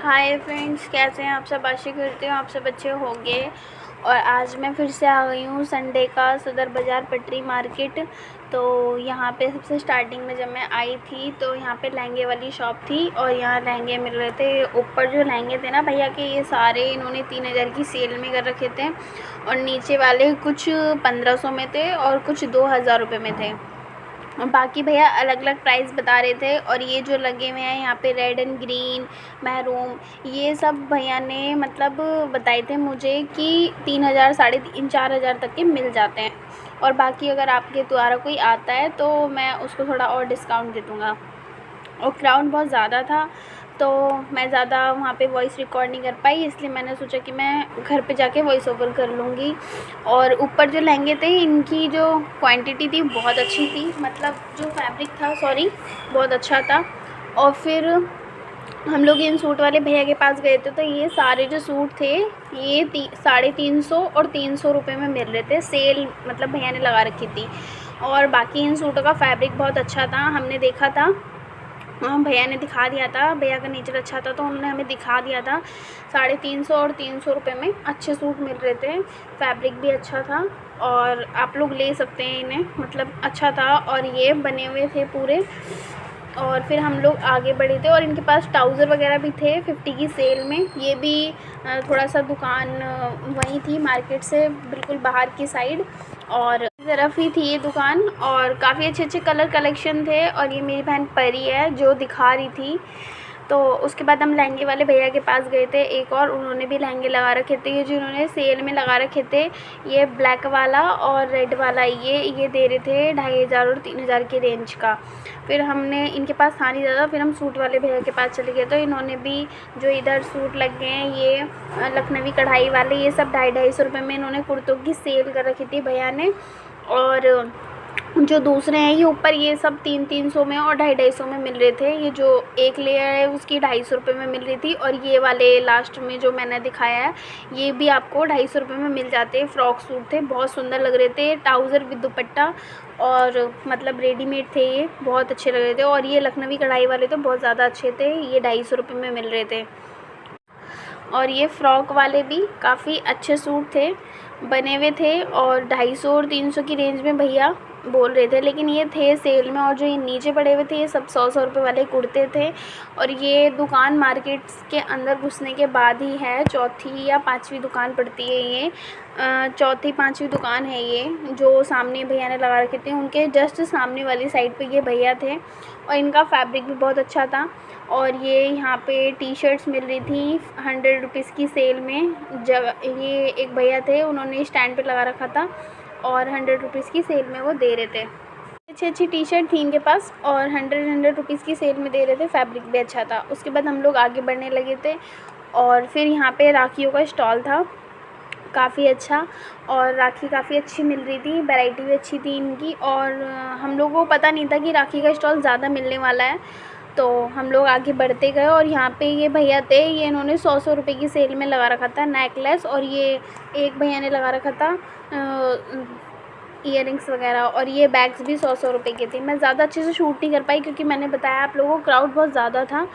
Hi friends, कैसे हैं आप सब। आशा करती हूँ आप सब अच्छे होंगे। और आज मैं फिर से आ गई हूँ संडे का सदर बाज़ार पटरी मार्केट। तो यहाँ पे सबसे स्टार्टिंग में जब मैं आई थी तो यहाँ पे लहंगे वाली शॉप थी और यहाँ लहंगे मिल रहे थे। ऊपर जो लहंगे थे ना भैया के, ये सारे इन्होंने 3000 की सेल में कर रखे थे और नीचे वाले कुछ 1500 में थे और कुछ 2000 रुपये में थे। बाकी भैया अलग अलग प्राइस बता रहे थे। और ये जो लगे हुए हैं यहाँ पे रेड एंड ग्रीन, महरून, ये सब भैया ने मतलब बताए थे मुझे कि 3000, 3500, 4000 तक के मिल जाते हैं। और बाकी अगर आपके द्वारा कोई आता है तो मैं उसको थोड़ा और डिस्काउंट दे दूँगा। और क्राउड बहुत ज़्यादा था तो मैं ज़्यादा वहाँ पे वॉइस रिकॉर्ड नहीं कर पाई, इसलिए मैंने सोचा कि मैं घर पे जाके वॉइस ओवर कर लूँगी। और ऊपर जो लहंगे थे इनकी जो क्वांटिटी थी बहुत अच्छी थी, मतलब जो फैब्रिक था बहुत अच्छा था। और फिर हम लोग इन सूट वाले भैया के पास गए थे तो ये सारे जो सूट थे ये 350 और 300 रुपये में मिल रहे थे। सेल मतलब भैया ने लगा रखी थी। और बाकी इन सूटों का फैब्रिक बहुत अच्छा था, हमने देखा था। हाँ, भैया ने दिखा दिया था, भैया का नेचर अच्छा था तो उन्होंने हमें दिखा दिया था। 350 और 300 रुपये में अच्छे सूट मिल रहे थे, फैब्रिक भी अच्छा था और आप लोग ले सकते हैं इन्हें, मतलब अच्छा था। और ये बने हुए थे पूरे। और फिर हम लोग आगे बढ़े थे और इनके पास ट्राउज़र वगैरह भी थे 50 की सेल में। ये भी थोड़ा सा दुकान वहीं थी मार्केट से बिल्कुल बाहर की साइड, और तरफ ही थी ये दुकान। और काफ़ी अच्छे अच्छे कलर कलेक्शन थे। और ये मेरी बहन परी है जो दिखा रही थी। तो उसके बाद हम लहंगे वाले भैया के पास गए थे एक और, उन्होंने भी लहंगे लगा रखे थे। ये जो उन्होंने सेल में लगा रखे थे, ये ब्लैक वाला और रेड वाला, ये दे रहे थे 2500 और 3000 की रेंज का। फिर हमने इनके पास था नहीं ज़्यादा, फिर हम सूट वाले भैया के पास चले गए तो इन्होंने भी जो इधर सूट लग गए हैं ये लखनवी कढ़ाई वाले, ये सब 250-250 रुपये में इन्होंने कुर्तों की सेल कर रखी थी भैया ने। और जो दूसरे हैं ये ऊपर, ये सब 300-300 में और 250-250 में मिल रहे थे। ये जो एक लेयर है उसकी 250 रुपये में मिल रही थी। और ये वाले लास्ट में जो मैंने दिखाया है ये भी आपको 250 रुपये में मिल जाते हैं। फ्रॉक सूट थे, बहुत सुंदर लग रहे थे, ट्राउज़र विद दुपट्टा और मतलब रेडीमेड थे, ये बहुत अच्छे लग रहे थे। और ये लखनवी कढ़ाई वाले तो बहुत ज़्यादा अच्छे थे, ये 250 रुपये में मिल रहे थे। और ये फ़्रॉक वाले भी काफ़ी अच्छे सूट थे, बने हुए थे और 250 और 300 की रेंज में भैया बोल रहे थे, लेकिन ये थे सेल में। और जो ये नीचे पड़े हुए थे ये सब 100-100 रुपये वाले कुर्ते थे। और ये दुकान मार्केट्स के अंदर घुसने के बाद ही है, चौथी या पांचवी दुकान पड़ती है ये, चौथी पांचवी दुकान है ये। जो सामने भैया ने लगा रखे थे उनके जस्ट सामने वाली साइड पे ये भैया थे और इनका फैब्रिक भी बहुत अच्छा था। और ये यहाँ पे टी शर्ट्स मिल रही थी 100 रुपीज़ की सेल में। जब ये एक भैया थे उन्होंने स्टैंड पे लगा रखा था और 100 रुपीज़ की सेल में वो दे रहे थे। अच्छी अच्छी टी शर्ट थी इनके पास और 100 रुपीज़ की सेल में दे रहे थे, फैब्रिक भी अच्छा था। उसके बाद हम लोग आगे बढ़ने लगे थे और फिर यहाँ पे राखियों का स्टॉल था काफ़ी अच्छा, और राखी काफ़ी अच्छी मिल रही थी, वैरायटी भी अच्छी थी इनकी। और हम लोगों को पता नहीं था कि राखी का स्टॉल ज़्यादा मिलने वाला है, तो हम लोग आगे बढ़ते गए। और यहाँ पे ये भैया थे, ये इन्होंने 100-100 रुपये की सेल में लगा रखा था नेकलेस। और ये एक भैया ने लगा रखा था ईयरिंग्स वगैरह। और ये बैग्स भी 100-100 रुपये के थे। मैं ज़्यादा अच्छे से शूट नहीं कर पाई क्योंकि मैंने बताया आप लोगों को क्राउड बहुत ज़्यादा था।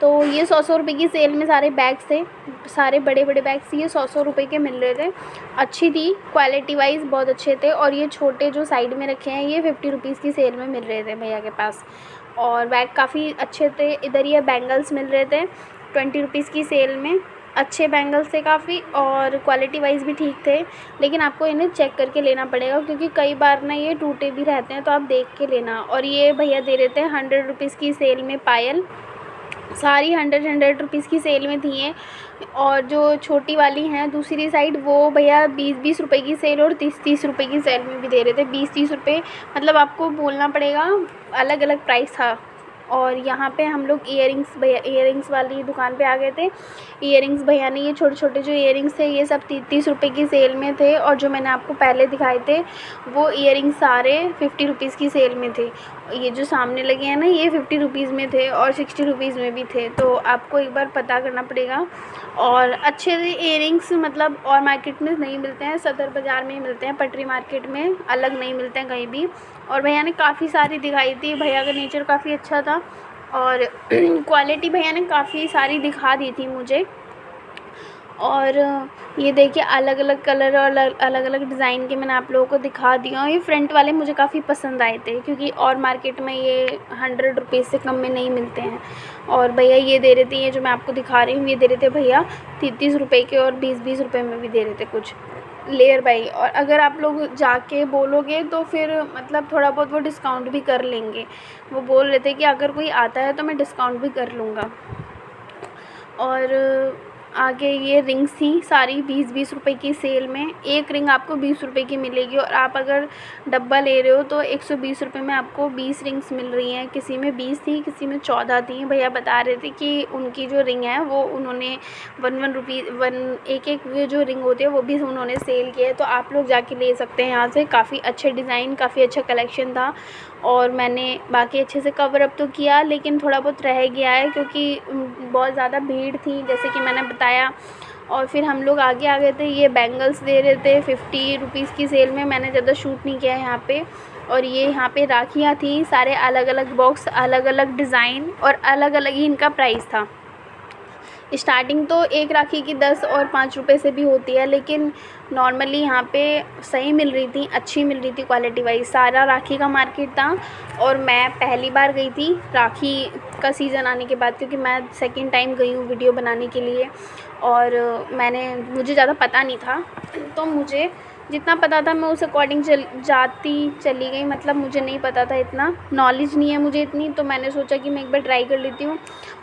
तो ये 100-100 रुपये की सेल में सारे बैग्स थे, सारे बड़े बड़े बैग्स ये 100-100 रुपये के मिल रहे थे। अच्छी थी, क्वालिटी वाइज बहुत अच्छे थे। और ये छोटे जो साइड में रखे हैं ये 50 रुपीज़ की सेल में मिल रहे थे भैया के पास, और बैग काफ़ी अच्छे थे। इधर ये बैंगल्स मिल रहे थे 20 रुपीज़ की सेल में, अच्छे बैंगल्स थे काफ़ी और क्वालिटी वाइज भी ठीक थे। लेकिन आपको इन्हें चेक करके लेना पड़ेगा क्योंकि कई बार ना ये टूटे भी रहते हैं, तो आप देख के लेना। और ये भैया दे रहे थे 100 रुपीज़ की सेल में पायल, सारी 100 रुपीज़ की सेल में थी ये। और जो छोटी वाली हैं दूसरी साइड वो भैया 20-20 रुपये की सेल और 30-30 रुपये की सेल में भी दे रहे थे। 20-30 रुपये मतलब आपको बोलना पड़ेगा, अलग अलग प्राइस था। और यहाँ पे हम लोग ईयरिंग्स वाली दुकान पे आ गए थे। ईयरिंग्स भैया ने ये छोटे छोटे जो ईयरिंग्स थे ये सब 30-30 रुपये की सेल में थे। और जो मैंने आपको पहले दिखाए थे वो ईयरिंग्स सारे 50 रुपीज़ की सेल में थे। ये जो सामने लगे हैं ना ये 50 रुपीज़ में थे और 60 रुपीज़ में भी थे, तो आपको एक बार पता करना पड़ेगा। और अच्छे ईयरिंग्स मतलब और मार्केट में नहीं मिलते हैं, सदर बाज़ार में ही मिलते हैं, पटरी मार्केट में अलग नहीं मिलते हैं कहीं भी। और भैया ने काफ़ी सारी दिखाई थी, भैया का नेचर काफ़ी अच्छा था और क्वालिटी भैया ने काफ़ी सारी दिखा दी थी मुझे। और ये देखिए अलग अलग कलर और अलग अलग डिज़ाइन के मैंने आप लोगों को दिखा दिया। और ये फ्रंट वाले मुझे काफ़ी पसंद आए थे, क्योंकि और मार्केट में ये 100 रुपीज़ से कम में नहीं मिलते हैं। और भैया ये दे रहे थे, ये जो मैं आपको दिखा रही हूँ, ये दे रहे थे भैया 30 रुपये के, और 20 रुपये में भी दे रहे थे कुछ लेयर बाई। और अगर आप लोग जाके बोलोगे तो फिर मतलब थोड़ा बहुत वो डिस्काउंट भी कर लेंगे। वो बोल रहे थे कि अगर कोई आता है तो मैं डिस्काउंट भी कर लूँगा। और आगे ये रिंग्स थी सारी 20-20 रुपये की सेल में। एक रिंग आपको 20 रुपये की मिलेगी, और आप अगर डब्बा ले रहे हो तो 120 रुपये में आपको 20 रिंग्स मिल रही हैं। किसी में 20 थी, किसी में 14 थी। भैया बता रहे थे कि उनकी जो रिंग है वो उन्होंने 1 रुपीज़ एक जो रिंग होती है वो भी उन्होंने सेल किया है। तो आप लोग जाके ले सकते हैं यहाँ से। काफ़ी अच्छे डिज़ाइन, काफ़ी अच्छा कलेक्शन था। और मैंने बाकी अच्छे से कवर अप तो किया, लेकिन थोड़ा बहुत रह गया है क्योंकि बहुत ज़्यादा भीड़ थी, जैसे कि मैंने बताया। और फिर हम लोग आगे आ गए थे। ये बैंगल्स दे रहे थे 50 रुपीज़ की सेल में। मैंने ज़्यादा शूट नहीं किया यहाँ पे। और ये यहाँ पे राखियाँ थी, सारे अलग अलग बॉक्स, अलग अलग डिज़ाइन, और अलग अलग ही इनका प्राइस था। स्टार्टिंग तो एक राखी की 10 और 5 रुपये से भी होती है, लेकिन नॉर्मली यहाँ पे सही मिल रही थी, अच्छी मिल रही थी क्वालिटी वाइज। सारा राखी का मार्केट था, और मैं पहली बार गई थी राखी का सीज़न आने के बाद, क्योंकि मैं सेकंड टाइम गई हूँ वीडियो बनाने के लिए। और मुझे ज़्यादा पता नहीं था, तो मुझे जितना पता था मैं उस अकॉर्डिंग चली गई। मतलब मुझे नहीं पता था, इतना नॉलेज नहीं है मुझे इतनी, तो मैंने सोचा कि मैं एक बार ट्राई कर लेती हूँ।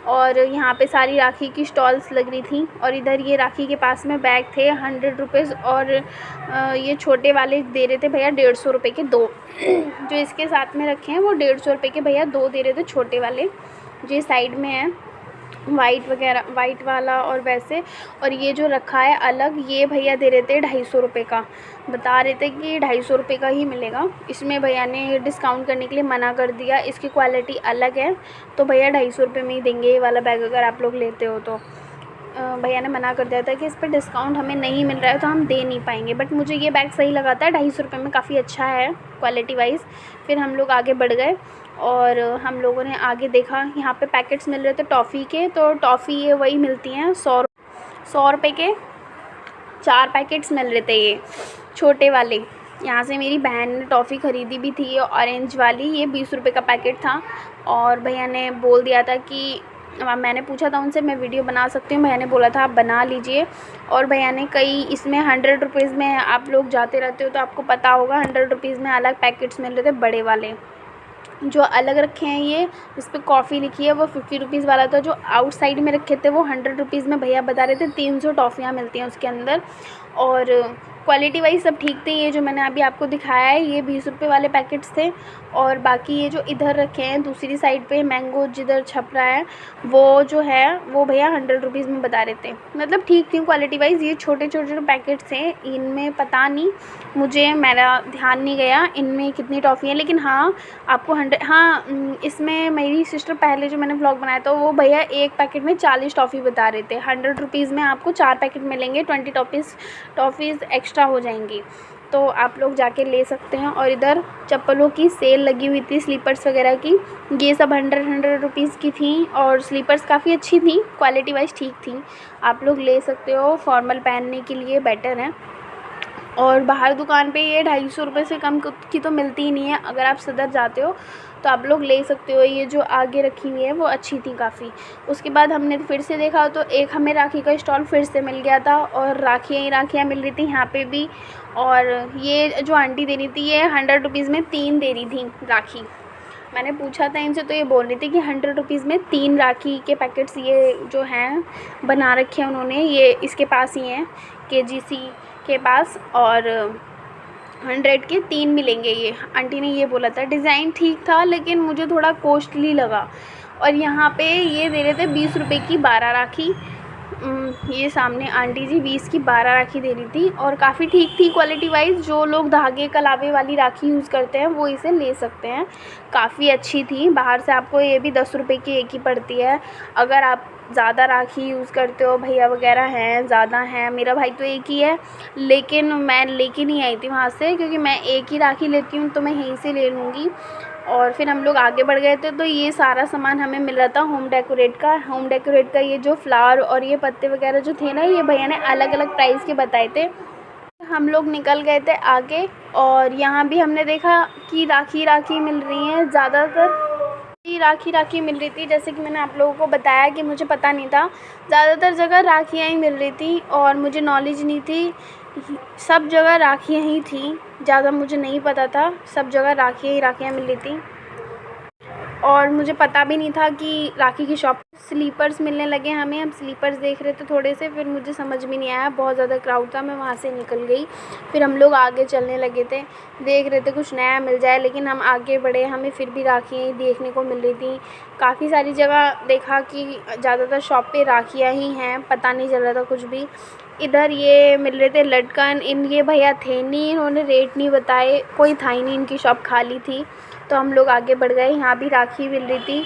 और यहाँ पे सारी राखी की स्टॉल्स लग रही थी। और इधर ये राखी के पास में बैग थे 100 रुपीज़, और ये छोटे वाले दे रहे थे भैया 150 रुपये के 2। जो इसके साथ में रखे हैं वो 150 रुपये के भैया 2 दे रहे थे, छोटे वाले जो साइड में है, वाइट वाला और वैसे। और ये जो रखा है अलग, ये भैया दे रहे थे 250 रुपये का। बता रहे थे कि 250 रुपये का ही मिलेगा। इसमें भैया ने डिस्काउंट करने के लिए मना कर दिया, इसकी क्वालिटी अलग है, तो भैया 250 रुपये में ही देंगे ये वाला बैग अगर आप लोग लेते हो तो। भैया ने मना कर दिया था कि इस पर डिस्काउंट हमें नहीं मिल रहा है तो हम दे नहीं पाएंगे। बट मुझे ये बैग सही लगा था, 250 रुपये में काफ़ी अच्छा है क्वालिटी वाइज़। फिर हम लोग आगे बढ़ गए, और हम लोगों ने आगे देखा, यहाँ पे पैकेट्स मिल रहे थे टॉफ़ी के। तो टॉफ़ी ये वही मिलती हैं 100 रुपये के 4 पैकेट्स मिल रहे थे, ये छोटे वाले। यहाँ से मेरी बहन ने टॉफ़ी ख़रीदी भी थी, ऑरेंज वाली, ये 20 रुपये का पैकेट था। और भैया ने बोल दिया था कि मैंने पूछा था उनसे मैं वीडियो बना सकती हूँ, भैया ने बोला था आप बना लीजिए। और भैया ने कई इसमें 100 रुपीज़ में, आप लोग जाते रहते हो तो आपको पता होगा, 100 रुपीज़ में अलग पैकेट्स मिल रहे थे बड़े वाले। जो अलग रखे हैं ये, इस पर कॉफ़ी लिखी है, वो 50 रुपीज़ वाला था। जो आउटसाइड में रखे थे वो 100 रुपीज़ में भैया बता रहे थे 300 टॉफ़ियाँ मिलती हैं उसके अंदर। और क्वालिटी वाइज सब ठीक थे। ये जो मैंने अभी आपको दिखाया है ये 20 रुपये वाले पैकेट्स थे। और बाकी ये जो इधर रखे हैं दूसरी साइड पे मैंगो जिधर छप रहा है, वो जो है वो भैया 100 रुपीज़ में बता रहे थे। मतलब ठीक थी क्वालिटी वाइज। ये छोटे छोटे जो पैकेट्स थे इनमें पता नहीं, मुझे मेरा ध्यान नहीं गया इनमें कितनी टॉफ़ी है। लेकिन हाँ आपको 100, हाँ इसमें मेरी सिस्टर पहले जो मैंने व्लॉग बनाया था वो भैया एक पैकेट में 40 टॉफ़ी बता रहे थे। 100 रुपीज़ में आपको 4 पैकेट मिलेंगे, 20 टॉफ़ीज़ एक्स्ट्रा हो जाएंगी, तो आप लोग जाके ले सकते हैं। और इधर चप्पलों की सेल लगी हुई थी, स्लीपर्स वगैरह की, ये सब 100 रुपीज़ की थी। और स्लीपर्स काफ़ी अच्छी थी, क्वालिटी वाइज ठीक थी, आप लोग ले सकते हो, फॉर्मल पहनने के लिए बेटर है। और बाहर दुकान पे ये 250 रुपये से कम की तो मिलती ही नहीं है। अगर आप सदर जाते हो तो आप लोग ले सकते हो। ये जो आगे रखी हुई है वो अच्छी थी काफ़ी। उसके बाद हमने फिर से देखा तो एक हमें राखी का स्टॉल फिर से मिल गया था, और राखियाँ मिल रही थी यहाँ पे भी। और ये जो आंटी दे रही थी ये 100 रुपीज़ में 3 दे रही थी राखी। मैंने पूछा था इनसे तो ये बोल रही थी कि 100 रुपीज़ में 3 राखी के पैकेट्स ये जो हैं बना रखे हैं उन्होंने, ये इसके पास ही हैं KGC के पास, और 100 के 3 मिलेंगे, ये आंटी ने ये बोला था। डिज़ाइन ठीक था लेकिन मुझे थोड़ा कॉस्टली लगा। और यहाँ पे ये दे रहे थे 20 रुपये की 12 राखी। ये सामने आंटी जी 20 की 12 राखी दे रही थी, और काफ़ी ठीक थी क्वालिटी वाइज। जो लोग धागे कलावे वाली राखी यूज़ करते हैं वो इसे ले सकते हैं, काफ़ी अच्छी थी। बाहर से आपको ये भी 10 रुपये की एक ही पड़ती है। अगर आप ज़्यादा राखी यूज़ करते हो, भैया वगैरह हैं ज़्यादा हैं, मेरा भाई तो एक ही है, लेकिन मैं लेके नहीं आई थी वहाँ से, क्योंकि मैं एक ही राखी लेती हूँ तो मैं यहीं से ले लूँगी। और फिर हम लोग आगे बढ़ गए थे तो ये सारा सामान हमें मिल रहा था होम डेकोरेट का। ये जो फ्लावर और ये पत्ते वगैरह जो थे ना, ये भैया ने अलग अलग प्राइस के बताए थे। हम लोग निकल गए थे आगे और यहाँ भी हमने देखा कि राखी मिल रही हैं। ज़्यादातर राखी मिल रही थी, जैसे कि मैंने आप लोगों को बताया कि मुझे पता नहीं था, ज़्यादातर जगह राखियाँ ही मिल रही थी और मुझे नॉलेज नहीं थी। सब जगह राखियाँ ही थी, ज़्यादा मुझे नहीं पता था, सब जगह राखियाँ मिल रही थी। और मुझे पता भी नहीं था कि राखी की शॉप। स्लीपर्स मिलने लगे हमें, हम स्लीपर्स देख रहे थे थोड़े से, फिर मुझे समझ में नहीं आया, बहुत ज़्यादा क्राउड था, मैं वहाँ से निकल गई। फिर हम लोग आगे चलने लगे थे, देख रहे थे कुछ नया मिल जाए, लेकिन हम आगे बढ़े, हमें फिर भी राखियाँ ही देखने को मिल रही थी। काफ़ी सारी जगह देखा कि ज़्यादातर शॉप पे राखियाँ ही हैं, पता नहीं चल रहा था कुछ भी। इधर ये मिल रहे थे लटकन, ये भैया थे नहीं, इन्होंने रेट नहीं बताए, कोई था ही नहीं, इनकी शॉप खाली थी। तो हम लोग आगे बढ़ गए, यहाँ भी राखी मिल रही थी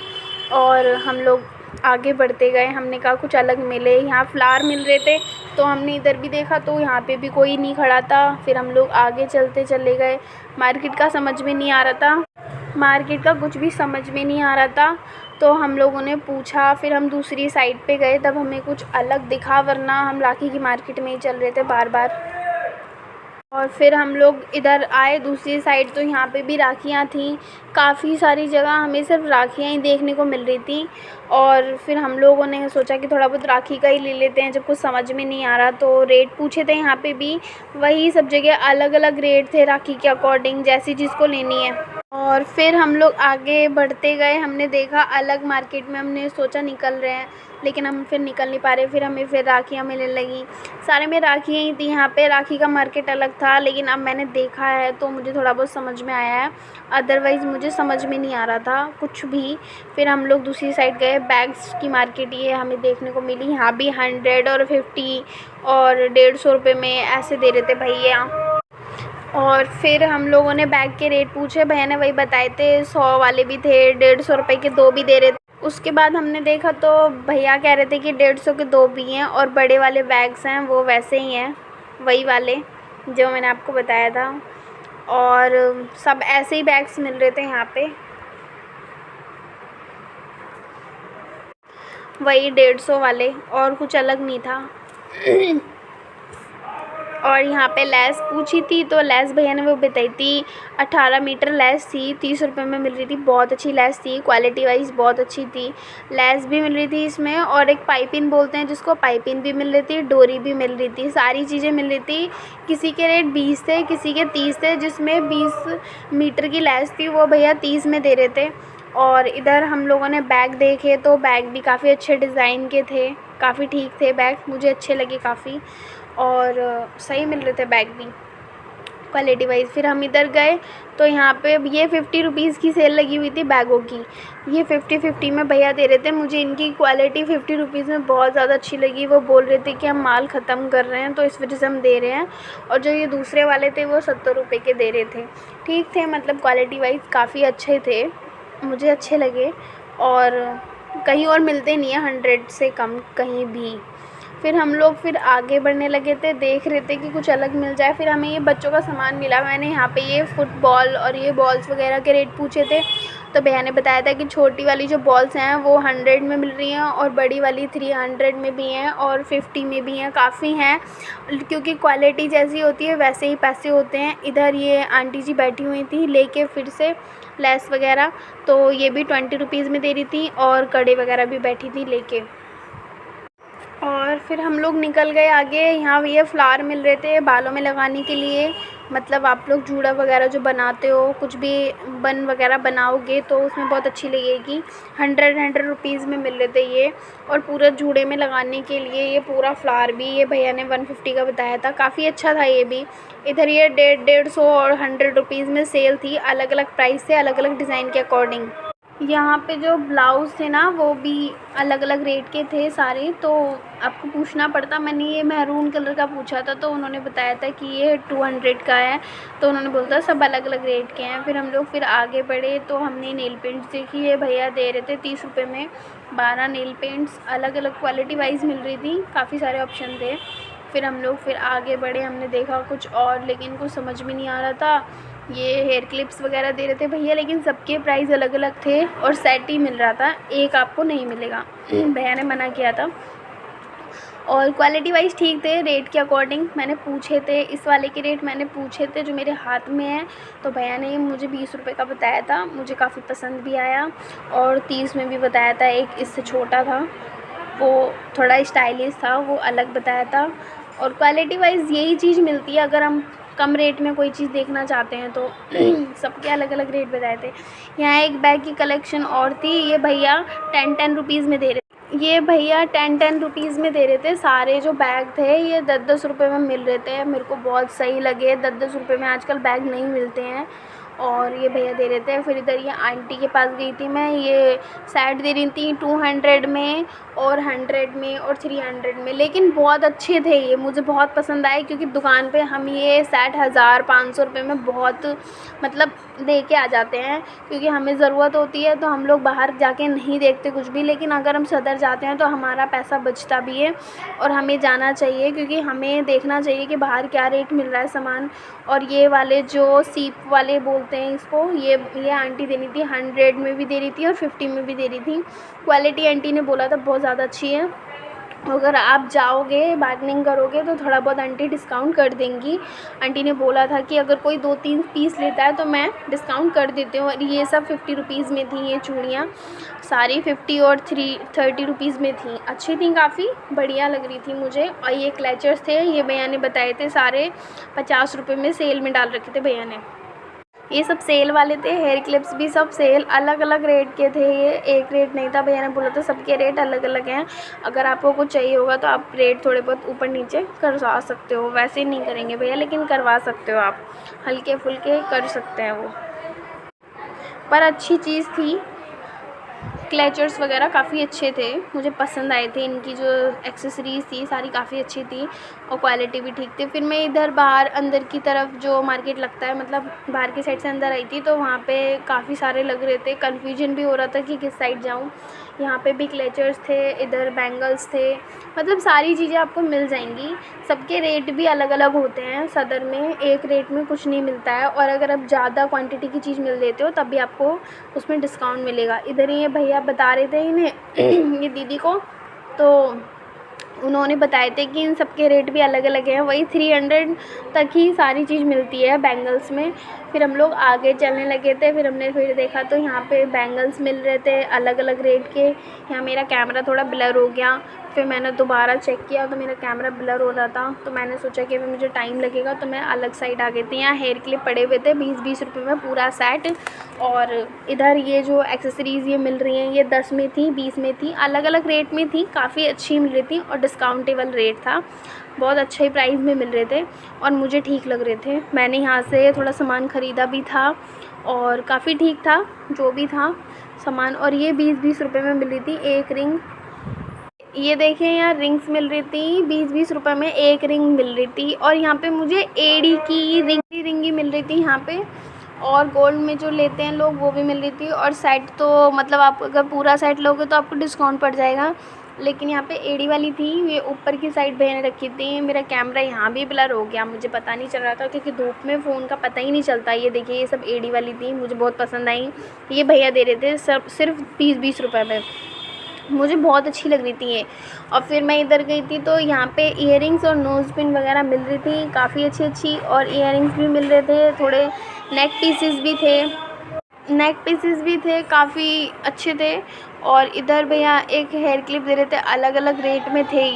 और हम लोग आगे बढ़ते गए। हमने कहा कुछ अलग मिले, यहाँ फ्लावर मिल रहे थे तो हमने इधर भी देखा तो यहाँ पे भी कोई नहीं खड़ा था। फिर हम लोग आगे चले गए। मार्केट का समझ में नहीं आ रहा था, मार्केट का कुछ भी समझ में नहीं आ रहा था, तो हम लोगों ने पूछा। फिर हम दूसरी साइड पे गए, तब हमें कुछ अलग दिखा, वरना हम राखी की मार्केट में ही चल रहे थे बार बार। और फिर हम लोग इधर आए दूसरी साइड, तो यहाँ पे भी राखियाँ थीं। काफ़ी सारी जगह हमें सिर्फ राखियाँ ही देखने को मिल रही थी। और फिर हम लोगों ने सोचा कि थोड़ा बहुत राखी का ही ले लेते हैं, जब कुछ समझ में नहीं आ रहा। तो रेट पूछे थे यहाँ पे भी, वही सब जगह अलग अलग रेट थे राखी के अकॉर्डिंग, जैसी जिसको लेनी है। और फिर हम लोग आगे बढ़ते गए, हमने देखा अलग मार्केट में, हमने सोचा निकल रहे हैं, लेकिन हम फिर निकल नहीं पा रहे। फिर हमें फिर राखियाँ मिलने लगी, सारे में राखियाँ ही थी। यहाँ पे राखी का मार्केट अलग था, लेकिन अब मैंने देखा है तो मुझे थोड़ा बहुत समझ में आया है, अदरवाइज़ मुझे समझ में नहीं आ रहा था कुछ भी। फिर हम लोग दूसरी साइड गए, बैग्स की मार्केट ये हमें देखने को मिली। यहाँ भी 100 और 50 और 150 रुपये में ऐसे दे रहे थे भैया। और फिर हम लोगों ने बैग के रेट पूछे, भैया ने वही बताए थे, 100 वाले भी थे, 150 रुपये के 2 भी दे रहे थे। उसके बाद हमने देखा तो भैया कह रहे थे कि 150 के 2 भी हैं, और बड़े वाले बैग्स हैं वो वैसे ही हैं, वही वाले जो मैंने आपको बताया था। और सब ऐसे ही बैग्स मिल रहे थे यहाँ पे, वही 150 वाले, और कुछ अलग नहीं था। और यहाँ पे लेस पूछी थी तो लेस भैया ने वो बताई थी, 18 मीटर लेस थी, 30 रुपये में मिल रही थी। बहुत अच्छी लेस थी, क्वालिटी वाइज बहुत अच्छी थी। लेस भी मिल रही थी इसमें, और एक पाइपिंग बोलते हैं जिसको, पाइपिंग भी मिल रही थी, डोरी भी मिल रही थी, सारी चीज़ें मिल रही थी। किसी के रेट 20 थे, किसी के 30 थे। जिसमें 20 मीटर की लेस थी वो भैया 30 में दे रहे थे। और इधर हम लोगों ने बैग देखे तो बैग भी काफ़ी अच्छे डिज़ाइन के थे, काफ़ी ठीक थे बैग, मुझे अच्छे लगे काफ़ी, और सही मिल रहे थे बैग भी क्वालिटी वाइज। फिर हम इधर गए तो यहाँ पे ये 50 रुपीज़ की सेल लगी हुई थी बैगों की, ये 50-50 में भैया दे रहे थे। मुझे इनकी क्वालिटी 50 रुपीज़ में बहुत ज़्यादा अच्छी लगी। वो बोल रहे थे कि हम माल ख़त्म कर रहे हैं तो इस वजह से हम दे रहे हैं। और जो ये दूसरे वाले थे वो 70 रुपये के दे रहे थे, ठीक थे, मतलब क्वालिटी वाइज काफ़ी अच्छे थे, मुझे अच्छे लगे। और कहीं और मिलते नहीं है 100 से कम कहीं भी। फिर हम लोग फिर आगे बढ़ने लगे थे, देख रहे थे कि कुछ अलग मिल जाए। फिर हमें ये बच्चों का सामान मिला। मैंने यहाँ पे ये फुटबॉल और ये बॉल्स वगैरह के रेट पूछे थे, तो भैया ने बताया था कि छोटी वाली जो बॉल्स हैं वो 100 में मिल रही हैं, और बड़ी वाली 300 में भी हैं और 50 में भी हैं, काफ़ी हैं, क्योंकि क्वालिटी जैसी होती है वैसे ही पैसे होते हैं। इधर ये आंटी जी बैठी हुई थी लेके फिर से लेस वगैरह, तो ये भी 20 रुपीज़ में दे रही थी, और कड़े वगैरह भी बैठी थी लेके। और फिर हम लोग निकल गए आगे। यहाँ ये फ्लावर मिल रहे थे बालों में लगाने के लिए, मतलब आप लोग जूड़ा वगैरह जो बनाते हो, कुछ भी बन वगैरह बनाओगे तो उसमें बहुत अच्छी लगेगी। 100 रुपीज़ में मिल रहे थे ये, और पूरा जूड़े में लगाने के लिए ये पूरा फ्लावर भी ये भैया ने 150 का बताया था, काफ़ी अच्छा था ये भी। इधर ये 150 और 100 रुपीज़ में सेल थी, अलग अलग प्राइस थे, अलग अलग डिज़ाइन के अकॉर्डिंग। यहाँ पे जो ब्लाउज़ थे ना वो भी अलग अलग रेट के थे सारे, तो आपको पूछना पड़ता। मैंने ये मैरून कलर का पूछा था तो उन्होंने बताया था कि ये 200 का है, तो उन्होंने बोला था सब अलग अलग रेट के हैं। फिर हम लोग फिर आगे बढ़े तो हमने नेल पेंट्स देखी, ये भैया दे रहे थे 30 रुपये में 12 नेल पेंट्स, अलग अलग क्वालिटी वाइज मिल रही थी, काफ़ी सारे ऑप्शन थे। फिर हम लोग फिर आगे बढ़े, हमने देखा कुछ और, लेकिन कुछ समझ में नहीं आ रहा था, ये हेयर क्लिप्स वगैरह दे रहे थे भैया, लेकिन सबके प्राइस अलग अलग थे और सेट ही मिल रहा था, एक आपको नहीं मिलेगा। भैया ने मना किया था। और क्वालिटी वाइज ठीक थे, रेट के अकॉर्डिंग मैंने पूछे थे, इस वाले के रेट मैंने पूछे थे जो मेरे हाथ में है, तो भैया ने मुझे 20 रुपये का बताया था। मुझे काफ़ी पसंद भी आया और 30 में भी बताया था। एक इससे छोटा था, वो थोड़ा स्टाइलिश था, वो अलग बताया था। और क्वालिटी वाइज यही चीज़ मिलती है अगर हम कम रेट में कोई चीज़ देखना चाहते हैं तो। सबके अलग अलग रेट बताए थे। यहाँ एक बैग की कलेक्शन और थी, ये भैया 10-10 रुपीज़ में दे रहे, ये भैया 10-10 रुपीज़ में दे रहे थे। सारे जो बैग थे ये 10-10 रुपये में मिल रहे थे। मेरे को बहुत सही लगे, 10-10 रुपये में आजकल बैग नहीं मिलते हैं और ये भैया दे रहे थे। फिर इधर ये आंटी के पास गई थी मैं, ये सेट दे रही थी 200 में और 100 में और 300 में, लेकिन बहुत अच्छे थे ये, मुझे बहुत पसंद आए। क्योंकि दुकान पे हम ये सेट 1000-500 रुपये में बहुत मतलब दे के आ जाते हैं, क्योंकि हमें ज़रूरत होती है तो हम लोग बाहर जाके नहीं देखते कुछ भी। लेकिन अगर हम सदर जाते हैं तो हमारा पैसा बचता भी है और हमें जाना चाहिए, क्योंकि हमें देखना चाहिए कि बाहर क्या रेट मिल रहा है सामान। और ये वाले जो सीप वाले बोलते हैं इसको, ये आंटी दे रही थी 100 में भी दे रही थी और 50 में भी दे रही थी। क्वालिटी आंटी ने बोला था बहुत ज़्यादा अच्छी है। अगर आप जाओगे बार्गेनिंग करोगे तो थोड़ा बहुत आंटी डिस्काउंट कर देंगी। आंटी ने बोला था कि अगर कोई 2-3 पीस लेता है तो मैं डिस्काउंट कर देती हूँ। और ये सब 50 रुपीज़ में थी, ये चूड़ियाँ सारी 50 और 30 रुपीज़ में थी। अच्छी थी, काफ़ी बढ़िया लग रही थी मुझे। और ये क्लचर्स थे, ये भैया ने बताए थे सारे 50 रुपये में सेल में डाल रखे थे भैया ने। ये सब सेल वाले थे। हेयर क्लिप्स भी सब सेल, अलग अलग रेट के थे, ये एक रेट नहीं था। भैया ने बोला था सबके रेट अलग अलग हैं, अगर आपको कुछ चाहिए होगा तो आप रेट थोड़े बहुत ऊपर नीचे करवा सकते हो। वैसे नहीं करेंगे भैया, लेकिन करवा सकते हो आप, हल्के फुल्के कर सकते हैं वो। पर अच्छी चीज़ थी, क्लचर्स वगैरह काफ़ी अच्छे थे, मुझे पसंद आए थे। इनकी जो एक्सेसरीज़ थी सारी काफ़ी अच्छी थी और क्वालिटी भी ठीक थी। फिर मैं इधर बाहर अंदर की तरफ जो मार्केट लगता है, मतलब बाहर की साइड से अंदर आई थी, तो वहाँ पे काफ़ी सारे लग रहे थे। कन्फ्यूजन भी हो रहा था कि किस साइड जाऊँ। यहाँ पे भी क्लचर्स थे, इधर बैंगल्स थे, मतलब सारी चीज़ें आपको मिल जाएंगी। सबके रेट भी अलग अलग होते हैं। सदर में एक रेट में कुछ नहीं मिलता है, और अगर आप ज़्यादा क्वांटिटी की चीज़ मिल देते हो तब भी आपको उसमें डिस्काउंट मिलेगा। इधर ये भैया बता रहे थे इन्हें ये दीदी को, तो उन्होंने बताए थे कि इन सब के रेट भी अलग अलग हैं। वही 300 तक ही सारी चीज़ मिलती है बैंगल्स में। फिर हम लोग आगे चलने लगे थे, फिर हमने फिर देखा तो यहाँ पे बैंगल्स मिल रहे थे अलग अलग रेट के। यहाँ मेरा कैमरा थोड़ा ब्लर हो गया, फिर मैंने दोबारा चेक किया तो मेरा कैमरा ब्लर हो रहा था, तो मैंने सोचा कि अभी मुझे टाइम लगेगा तो मैं अलग साइड आ गई थी। यहाँ हेयर क्लिप पड़े हुए थे 20-20 रुपये में पूरा सेट। और इधर ये जो एक्सेसरीज़ ये मिल रही हैं ये 10 में थी, 20 में थी, अलग अलग रेट में थी, काफ़ी अच्छी मिल रही थी और डिस्काउंटेबल रेट था। बहुत अच्छे प्राइस में मिल रहे थे और मुझे ठीक लग रहे थे। मैंने यहाँ से थोड़ा सामान ख़रीदा भी था और काफ़ी ठीक था जो भी था सामान। और ये 20-20 रुपये में मिल रही थी एक रिंग। ये देखिए यहाँ रिंग्स मिल रही थी 20-20 रुपये में एक रिंग मिल रही थी। और यहाँ पे मुझे एड़ी की रिंगी मिल रही थी यहाँ पे, और गोल्ड में जो लेते हैं लोग वो भी मिल रही थी। और सेट तो मतलब आप अगर पूरा सेट लोगे तो आपको डिस्काउंट पड़ जाएगा, लेकिन यहाँ पे एड़ी वाली थी, ये ऊपर की साइड भैया ने रखी थी। मेरा कैमरा यहाँ भी ब्लर हो गया, मुझे पता नहीं चल रहा था क्योंकि धूप में फ़ोन का पता ही नहीं चलता। ये देखिए ये सब एड़ी वाली थी, मुझे बहुत पसंद आई। ये भैया दे रहे थे सिर्फ 20-20 रुपये में, मुझे बहुत अच्छी लग रही थी ये। और फिर मैं इधर गई थी तो यहाँ पे इयररिंग्स और नोज़ पिन वगैरह मिल रही थी काफ़ी अच्छी अच्छी, और इयररिंग्स भी मिल रहे थे, थोड़े नेक पीसेस भी थे काफ़ी अच्छे थे। और इधर भैया एक हेयर क्लिप दे रहे थे, अलग अलग रेट में थे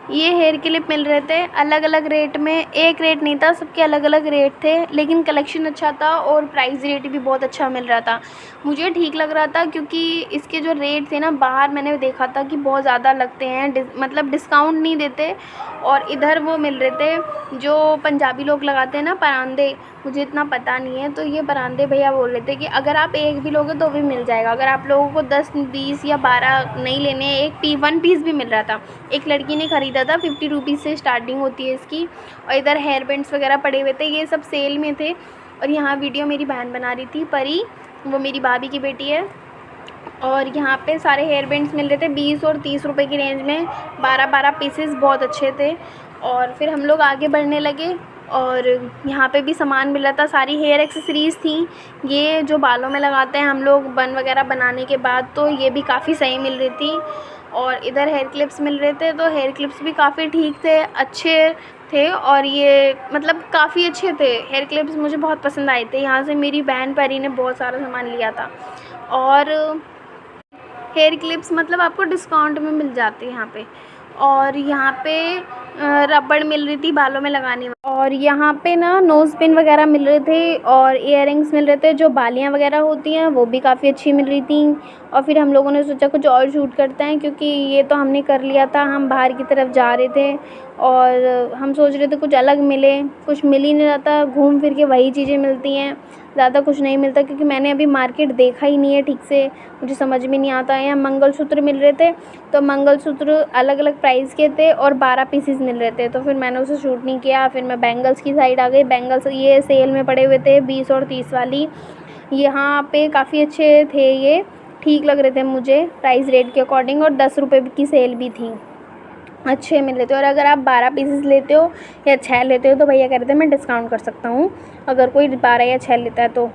ये हेयर क्लिप मिल रहे थे अलग अलग रेट में, एक रेट नहीं था, सबके अलग अलग रेट थे, लेकिन कलेक्शन अच्छा था और प्राइस रेट भी बहुत अच्छा मिल रहा था। मुझे ठीक लग रहा था क्योंकि इसके जो रेट थे ना बाहर मैंने देखा था कि बहुत ज़्यादा लगते हैं, मतलब डिस्काउंट नहीं देते। और इधर वो मिल रहे थे जो पंजाबी लोग लगाते हैं ना परांदे, मुझे इतना पता नहीं है, तो ये परांदे भैया बोल रहे थे कि अगर आप एक भी लोगे तो भी मिल जाएगा। अगर आप लोगों को 10, 20 या 12 नहीं लेने, एक 1 पीस भी मिल रहा था। एक लड़की ने ख़रीदा था, 50 रुपीज़ से स्टार्टिंग होती है इसकी। और इधर हेयर बैंड्स वगैरह पड़े हुए थे, ये सब सेल में थे। और यहाँ वीडियो मेरी बहन बना रही थी, परी, वो मेरी भाभी की बेटी है। और यहाँ पे सारे हेयर बैंड्स मिल रहे थे 20 और 30 रुपए की रेंज में, 12-12 पीसेस, बहुत अच्छे थे। और फिर हम लोग आगे बढ़ने लगे और यहाँ पे भी सामान मिल रहा था, सारी हेयर एक्सेसरीज़ थी। ये जो बालों में लगाते हैं हम लोग बन वगैरह बनाने के बाद, तो ये भी काफ़ी सही मिल रही थी। और इधर हेयर क्लिप्स मिल रहे थे, तो हेयर क्लिप्स भी काफ़ी ठीक थे, अच्छे थे। और ये मतलब काफ़ी अच्छे थे हेयर क्लिप्स, मुझे बहुत पसंद आए थे। यहाँ से मेरी बहन परी ने बहुत सारा सामान लिया था। और हेयर क्लिप्स मतलब आपको डिस्काउंट में मिल जाती है यहाँ पे। और यहाँ पे रबड़ मिल रही थी बालों में लगाने और यहाँ पे ना नोज़ पिन वगैरह मिल रहे थे और इयररिंग्स मिल रहे थे। जो बालियाँ वगैरह होती हैं वो भी काफ़ी अच्छी मिल रही थी। और फिर हम लोगों ने सोचा कुछ और शूट करते हैं, क्योंकि ये तो हमने कर लिया था, हम बाहर की तरफ जा रहे थे और हम सोच रहे थे कुछ अलग मिले। कुछ मिल ही नहीं रहा था, घूम फिर के वही चीज़ें मिलती हैं, ज़्यादा कुछ नहीं मिलता। क्योंकि मैंने अभी मार्केट देखा ही नहीं है ठीक से, मुझे समझ में नहीं आता है। यहाँ मंगलसूत्र मिल रहे थे, तो मंगलसूत्र अलग अलग प्राइस के थे और 12 पीसेस मिल रहे थे, तो फिर मैंने उसे शूट नहीं किया। फिर मैं बैंगल्स की साइड आ गई। बैंगल्स ये सेल में पड़े हुए थे 20 और 30 वाली। यहाँ पे काफ़ी अच्छे थे, ये ठीक लग रहे थे मुझे प्राइस रेट के अकॉर्डिंग। और 10 रुपये की सेल भी थी, अच्छे मिल रहे थे। और अगर आप 12 पीसेस लेते हो या 6 लेते हो तो भैया कह रहे थे मैं डिस्काउंट कर सकता हूँ अगर कोई 12 या 6 लेता है तो।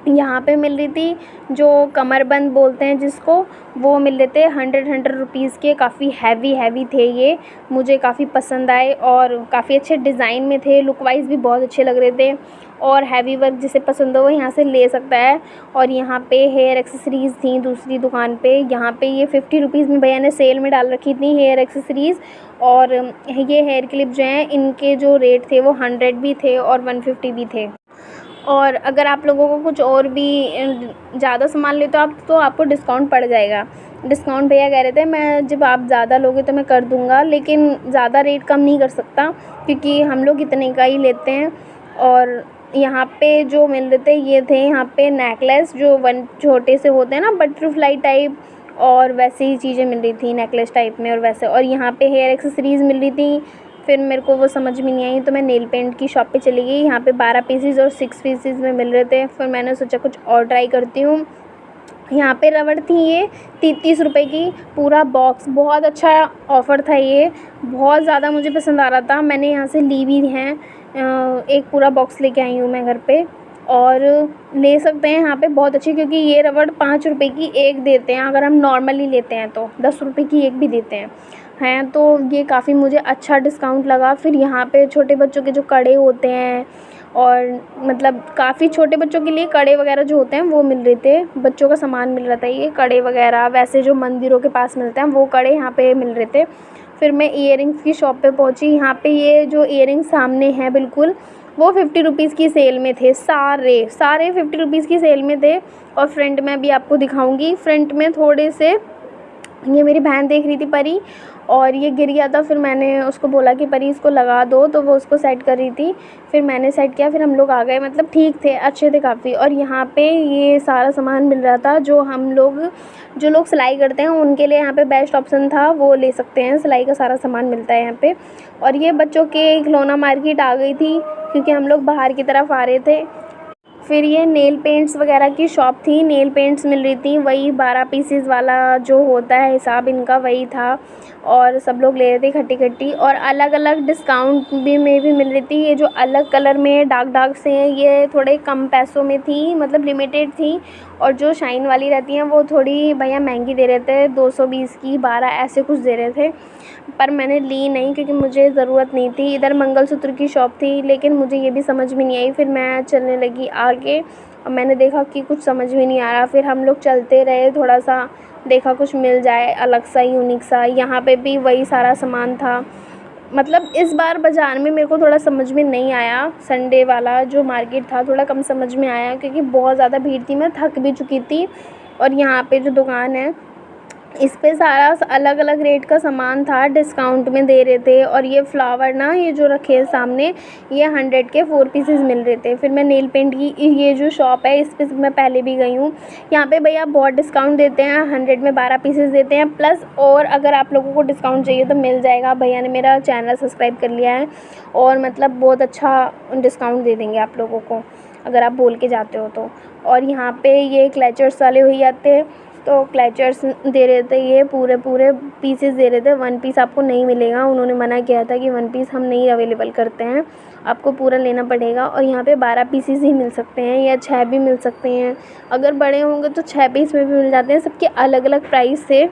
यहाँ पे मिल रही थी जो कमरबंद बोलते हैं जिसको, वो मिल रहे थे 100 रुपीज़ के। काफ़ी हैवी थे ये, मुझे काफ़ी पसंद आए और काफ़ी अच्छे डिज़ाइन में थे, लुक वाइज भी बहुत अच्छे लग रहे थे। और हैवी वर्क जिसे पसंद हो वो यहाँ से ले सकता है। और यहाँ पे हेयर एक्सेसरीज़ थी दूसरी दुकान पे। यहाँ पे ये 50 रुपीज़ में भैया ने सेल में डाल रखी थी हेयर एक्सेसरीज़। और ये हेयर क्लिप जो हैं इनके जो रेट थे वो 100 भी थे और 150 भी थे। और अगर आप लोगों को कुछ और भी ज़्यादा सामान लेते हो आप, तो आपको डिस्काउंट पड़ जाएगा। डिस्काउंट भैया कह रहे थे मैं जब आप ज़्यादा लोगे तो मैं कर दूँगा, लेकिन ज़्यादा रेट कम नहीं कर सकता क्योंकि हम लोग इतने का ही लेते हैं। और यहाँ पे जो मिल रहे थे ये थे यहाँ पे नेकलेस, जो छोटे से होते हैं ना बटरफ्लाई टाइप, और वैसे ही चीज़ें मिल रही थी नेकलेस टाइप में और वैसे। और यहाँ पे हेयर एक्सेसरीज़ मिल रही थी। फिर मेरे को वो समझ में नहीं आई तो मैं नेल पेंट की शॉप पे चली गई। यहाँ पे 12 पीसेस और 6 पीसेस में मिल रहे थे। फिर मैंने सोचा कुछ और ट्राई करती हूँ। यहाँ पे रबड़ थी ये 30 रुपए की, पूरा बॉक्स, बहुत अच्छा ऑफ़र था ये, बहुत ज़्यादा मुझे पसंद आ रहा था। मैंने यहाँ से ली भी हैं, एक पूरा बॉक्स लेके आई हूँ मैं घर पे। और ले सकते हैं यहाँ पे बहुत अच्छी, क्योंकि ये रबड़ 5 रुपए की एक देते हैं, अगर हम नॉर्मली लेते हैं तो 10 रुपए की एक भी देते हैं। तो ये काफ़ी मुझे अच्छा डिस्काउंट लगा। फिर यहाँ पे छोटे बच्चों के जो कड़े होते हैं, और मतलब काफ़ी छोटे बच्चों के लिए कड़े वगैरह जो होते हैं वो मिल रहे थे, बच्चों का सामान मिल रहा था। ये कड़े वगैरह वैसे जो मंदिरों के पास मिलते हैं वो कड़े यहाँ पे मिल रहे थे। फिर मैं इयररिंग्स की शॉप पे पहुँची। यहाँ पे ये जो इयररिंग्स सामने हैं बिल्कुल, वो 50 रुपीज़ की सेल में थे, सारे 50 रुपीज़ की सेल में थे। और फ्रंट में भी आपको दिखाऊंगी, फ्रंट में थोड़े से, ये मेरी बहन देख रही थी परी, और ये गिर गया था। फिर मैंने उसको बोला कि परी इसको लगा दो, तो वो उसको सेट कर रही थी। फिर मैंने सेट किया, फिर हम लोग आ गए। मतलब ठीक थे, अच्छे थे काफ़ी। और यहाँ पे ये सारा सामान मिल रहा था जो जो लोग सिलाई करते हैं उनके लिए यहाँ पे बेस्ट ऑप्शन था, वो ले सकते हैं। सिलाई का सारा सामान मिलता है यहाँ पे। और ये बच्चों के खिलौना मार्केट आ गई थी क्योंकि हम लोग बाहर की तरफ आ रहे थे। फिर ये नेल पेंट्स वगैरह की शॉप थी, नेल पेंट्स मिल रही थी, वही 12 पीसेस वाला जो होता है हिसाब इनका वही था। और सब लोग ले रहे थे इकट्ठी। और अलग अलग डिस्काउंट में भी मिल रही थी। ये जो अलग कलर में डार्क से हैं ये थोड़े कम पैसों में थी, मतलब लिमिटेड थी। और जो शाइन वाली रहती हैं वो थोड़ी भैया महंगी दे रहे थे, 220 की 12 ऐसे कुछ दे रहे थे। पर मैंने ली नहीं क्योंकि मुझे ज़रूरत नहीं थी। इधर मंगलसूत्र की शॉप थी, लेकिन मुझे ये भी समझ में नहीं आई। फिर मैं चलने लगी आगे और मैंने देखा कि कुछ समझ में नहीं आ रहा। फिर हम लोग चलते रहे, थोड़ा सा देखा कुछ मिल जाए अलग सा यूनिक सा। यहाँ पे भी वही सारा सामान था। मतलब इस बार बाज़ार में मेरे को थोड़ा समझ में नहीं आया, संडे वाला जो मार्केट था थोड़ा कम समझ में आया क्योंकि बहुत ज़्यादा भीड़ थी, मैं थक भी चुकी थी। और यहाँ पे जो दुकान है इस पे सारा अलग अलग रेट का सामान था, डिस्काउंट में दे रहे थे। और ये फ्लावर ना, ये जो रखे हैं सामने, ये 100 के 4 पीसेस मिल रहे थे। फिर मैं नेल पेंट की ये जो शॉप है इस पे मैं पहले भी गई हूँ। यहाँ पे भैया बहुत डिस्काउंट देते हैं, 100 में 12 पीसेस देते हैं प्लस। और अगर आप लोगों को डिस्काउंट चाहिए तो मिल जाएगा। भैया ने मेरा चैनल सब्सक्राइब कर लिया है और मतलब बहुत अच्छा डिस्काउंट दे देंगे आप लोगों को अगर आप बोल के जाते हो तो। और यहाँ पे ये क्लचर्स वाले भैया थे, तो क्लचर्स दे रहे थे, ये पूरे पीसेस दे रहे थे। 1 पीस आपको नहीं मिलेगा, उन्होंने मना किया था कि 1 पीस हम नहीं अवेलेबल करते हैं, आपको पूरा लेना पड़ेगा। और यहाँ पे 12 पीसेस ही मिल सकते हैं या 6 भी मिल सकते हैं। अगर बड़े होंगे तो 6 पीस में भी मिल जाते हैं। सबके अलग अलग प्राइस थे।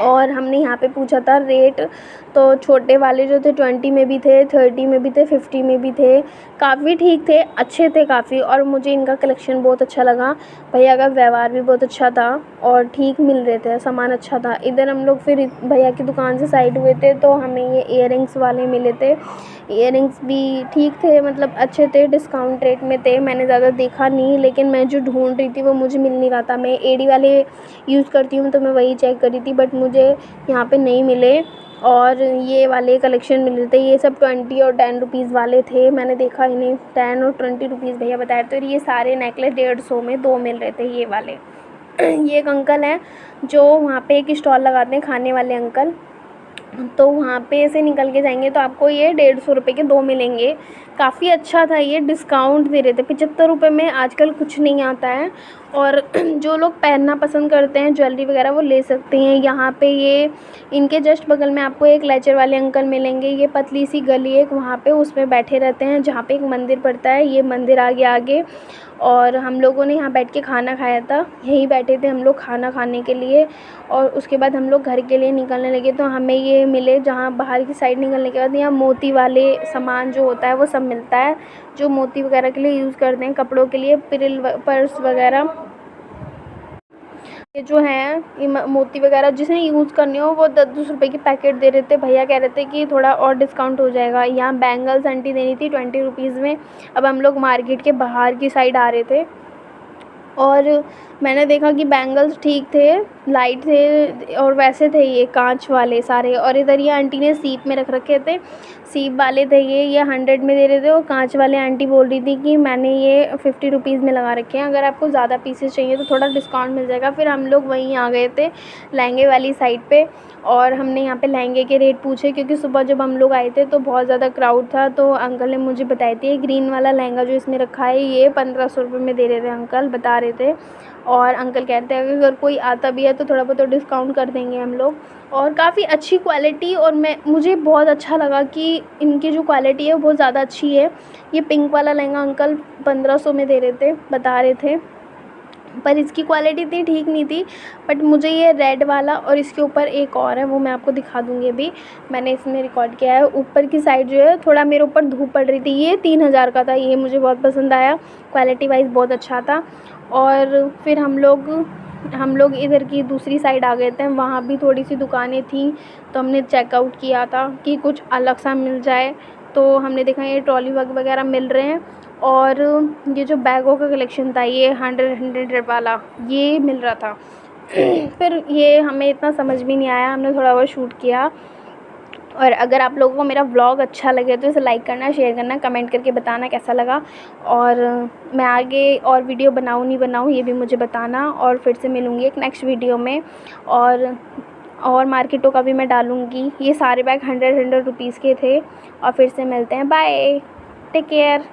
और हमने यहाँ पे पूछा था रेट, तो छोटे वाले जो थे 20 में भी थे, 30 में भी थे, 50 में भी थे। काफ़ी ठीक थे, अच्छे थे काफ़ी। और मुझे इनका कलेक्शन बहुत अच्छा लगा। भैया का व्यवहार भी बहुत अच्छा था और ठीक मिल रहे थे, सामान अच्छा था। इधर हम लोग फिर भैया की दुकान से साइड हुए थे तो हमें ये इयररिंग्स वाले मिले थे। इयररिंग्स भी ठीक थे, मतलब अच्छे थे, डिस्काउंट रेट में थे। मैंने ज़्यादा देखा नहीं, लेकिन मैं जो ढूंढ रही थी वो मुझे मिल नहीं रहा था। मैं एडी वाले यूज़ करती हूँ तो मैं वही चेक कर रही थी, बट मुझे यहाँ पे नहीं मिले। और ये वाले कलेक्शन मिल रहे थे, ये सब 20 और 10 रुपीज़ वाले थे। मैंने देखा इन्हें 10 और 20 रुपीज़ भैया बताए थे। और ये सारे नेकलेस 150 में 2 मिल रहे थे ये वाले। ये एक अंकल हैं जो वहाँ पे एक स्टॉल लगाते हैं, खाने वाले अंकल। तो वहाँ पे से निकल के जाएंगे तो आपको ये 150 रुपये के 2 मिलेंगे। काफ़ी अच्छा था, ये डिस्काउंट दे रहे थे। 75 रुपये में आजकल कुछ नहीं आता है। और जो लोग पहनना पसंद करते हैं ज्वेलरी वगैरह, वो ले सकते हैं। यहाँ पे ये इनके जस्ट बगल में आपको एक लेचर वाले अंकल मिलेंगे। ये पतली सी गली है वहाँ पे, उसमें बैठे रहते हैं जहाँ पे एक मंदिर पड़ता है। ये मंदिर आगे और हम लोगों ने यहाँ बैठ के खाना खाया था। यहीं बैठे थे हम लोग खाना खाने के लिए। और उसके बाद हम लोग घर के लिए निकलने लगे तो हमें ये मिले, जहाँ बाहर की साइड निकलने के बाद यहाँ मोती वाले सामान जो होता है वो सब मिलता है, जो मोती वगैरह के लिए यूज़ करते हैं, कपड़ों के लिए, पर्स वगैरह। ये जो है ये मोती वगैरह जिसे यूज़ करने हो वो 10-10 रुपये की पैकेट दे रहे थे। भैया कह रहे थे कि थोड़ा और डिस्काउंट हो जाएगा। यहाँ बैंगल्स आंटी देनी थी 20 रुपीज़ में। अब हम लोग मार्केट के बाहर की साइड आ रहे थे और मैंने देखा कि बैंगल्स ठीक थे, लाइट थे और वैसे थे ये कांच वाले सारे। और इधर ये आंटी ने सीप में रख रखे थे, सीप वाले थे ये 100 में दे रहे थे। और कांच वाले आंटी बोल रही थी कि मैंने ये 50 रुपीज़ में लगा रखे हैं, अगर आपको ज़्यादा पीसेस चाहिए तो थोड़ा डिस्काउंट मिल जाएगा। फिर हम लोग वहीं आ गए थे लहंगे वाली साइड पे और हमने यहाँ पे लहंगे के रेट पूछे, क्योंकि सुबह जब हम लोग आए थे तो बहुत ज़्यादा क्राउड था। तो अंकल ने मुझे बताई थी ग्रीन वाला लहंगा जो इसमें रखा है ये 1500 रुपये में दे रहे थे, अंकल बता रहे थे। और अंकल कहते हैं अगर कोई आता भी है तो थोड़ा बहुत तो डिस्काउंट कर देंगे हम लोग। और काफ़ी अच्छी क्वालिटी, और मुझे बहुत अच्छा लगा कि इनकी जो क्वालिटी है वो बहुत ज़्यादा अच्छी है। ये पिंक वाला लहंगा अंकल 1500 में दे रहे थे, बता रहे थे, पर इसकी क्वालिटी इतनी ठीक नहीं थी। बट मुझे ये रेड वाला और इसके ऊपर एक और है वो मैं आपको दिखा दूँगी अभी, मैंने इसमें रिकॉर्ड किया है। ऊपर की साइड जो है थोड़ा मेरे ऊपर धूप पड़ रही थी, ये 3000 का था। ये मुझे बहुत पसंद आया, क्वालिटी वाइज बहुत अच्छा था। और फिर हम लोग इधर की दूसरी साइड आ गए थे, वहाँ भी थोड़ी सी दुकानें थी तो हमने चेकआउट किया था कि कुछ अलग सा मिल जाए। तो हमने देखा ये ट्रॉली बैग वगैरह मिल रहे हैं। और ये जो बैगों का कलेक्शन था ये 100 वाला ये मिल रहा था। फिर ये हमें इतना समझ भी नहीं आया, हमने थोड़ा बहुत शूट किया। और अगर आप लोगों को मेरा व्लॉग अच्छा लगे तो इसे लाइक करना, शेयर करना, कमेंट करके बताना कैसा लगा। और मैं आगे और वीडियो बनाऊँ नहीं बनाऊँ ये भी मुझे बताना। और फिर से मिलूँगी एक नेक्स्ट वीडियो में। और मार्केटों का भी मैं डालूँगी। ये सारे बैग 100 रुपीज़ के थे। और फिर से मिलते हैं, बाय, टेक केयर।